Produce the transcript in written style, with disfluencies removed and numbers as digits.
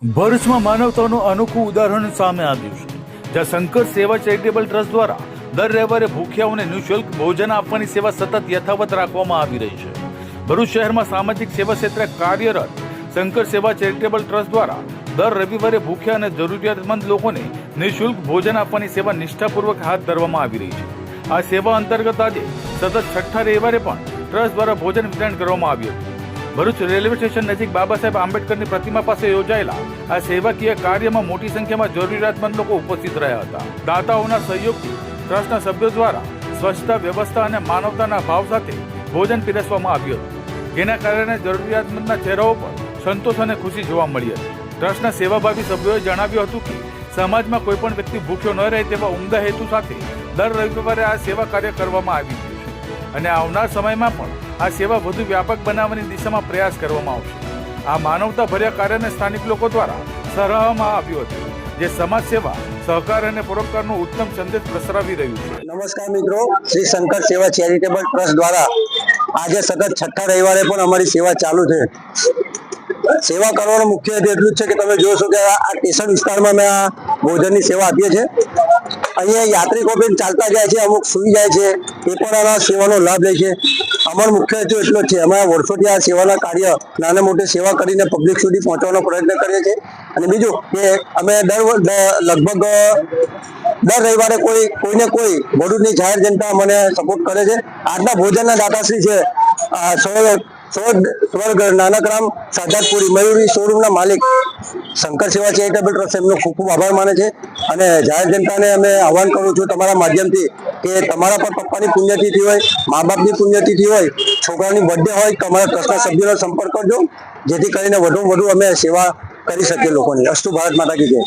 ભરૂચમાં માનવતાનું અનોખું ઉદાહરણ સામે આવ્યું છે, જ્યાં શંકર સેવા ચેરિટેબલ ટ્રસ્ટ દ્વારા દર રવિવારે ભૂખ્યાઓને નિઃશુલ્ક ભોજન આપવાની સેવા સતત યથાવત રાખવામાં આવી રહી છે. ભરૂચ શહેરમાં સામાજિક સેવા ક્ષેત્રે કાર્યરત શંકર સેવા ચેરિટેબલ ટ્રસ્ટ દ્વારા દર રવિવારે ભૂખ્યા અને જરૂરિયાતમંદ લોકોને નિઃશુલ્ક ભોજન આપવાની સેવા નિષ્ઠાપૂર્વક હાથ ધરવામાં આવી રહી છે. આ સેવા અંતર્ગત આજે સતત 6થા રવિવારે પણ ટ્રસ્ટ દ્વારા ભોજન વિતરણ કરવામાં આવ્યું હતું. ભરૂચ રેલવે સ્ટેશન નજીક બાબા સાહેબ આંબેડકરની પ્રતિમા પાસે યોજાયેલા આ સેવાકીય કાર્યમાં મોટી સંખ્યામાં જરૂરિયાતમંદ લોકો ઉપસ્થિત રહ્યા હતા. દાતાઓના સહયોગથી ટ્રસ્ટના સભ્યો દ્વારા સ્વચ્છતા, વ્યવસ્થા અને માનવતાના ભાવ સાથે ભોજન પીરસવામાં આવ્યું હતું, જેના કારણે જરૂરિયાતમંદના ચહેરાઓ પર સંતોષ અને ખુશી જોવા મળી હતી. ટ્રસ્ટના સેવાભાવી સભ્યોએ જણાવ્યું હતું કે સમાજમાં કોઈ પણ વ્યક્તિ ભૂખ્યો ન રહે તેવા ઉમદા હેતુ સાથે દર રવિવારે આ સેવા કાર્ય કરવામાં આવી રહ્યું છે અને આવનાર સમયમાં પણ આ સેવા વધુ વ્યાપક બનાવવાની દિશામાં પ્રયાસ કરવામાં આવશે. આ માનવતા ભર્યા કાર્યને સ્થાનિક લોકો દ્વારા સરાહવામાં આવ્યું હતું, જે સમાજ સેવા, સહકાર અને પરોપકારનો ઉત્તમ સંદેશ પ્રસરાવી રહ્યું છે. નમસ્કાર મિત્રો, શ્રી શંકર સેવા ચેરિટેબલ ટ્રસ્ટ દ્વારા આજે સતત 6થા રવિવારે પણ અમારી સેવા ચાલુ છે. સેવા કરવાનો મુખ્ય હેતુ એટલું જ છે કે તમે જોશો કે આ સ્ટેશન વિસ્તારમાં અમે આ ભોજનની સેવા આપીએ છીએ. અહીંયા યાત્રિકો પણ ચાલતા જાય છે, અમુક સુઈ જાય છે, એ પણ આ સેવાનો લાભ લે છે. અમારો મુખ્ય હેતુ એટલો જ છે, અમે વર્ષોથી આ સેવાના કાર્ય નાના મોટી સેવા કરીને પબ્લિક સુધી પહોંચવાનો પ્રયત્ન કરીએ છીએ. અને બીજું કે અમે લગભગ દર રવિવારે કોઈને કોઈ ભરૂચની જાહેર જનતા મને સપોર્ટ કરે છે. આજના ભોજનના દાતાશ્રી છે સ્વર્ગ નાનકરામ સાદાતપુરી મયુરી શોરૂમના માલિક શંકર સેવા ચેરિટેબલ ટ્રસ્ટ એમનો ખૂબ ખૂબ આભાર માને છે. અને જાહેર જનતાને અમે આહવાન કરું છું તમારા માધ્યમથી કે તમારા પણ પપ્પાની પુણ્યતિથિ હોય, મા બાપની પુણ્યતિથિ હોય, છોકરાની બર્થડે હોય તો અમારા ટ્રસ્ટના સભ્યોનો સંપર્ક કરજો, જેથી કરીને વધુમાં વધુ અમે સેવા કરી શકીએ લોકોની. અસ્તુ ભારત માતા કી જય.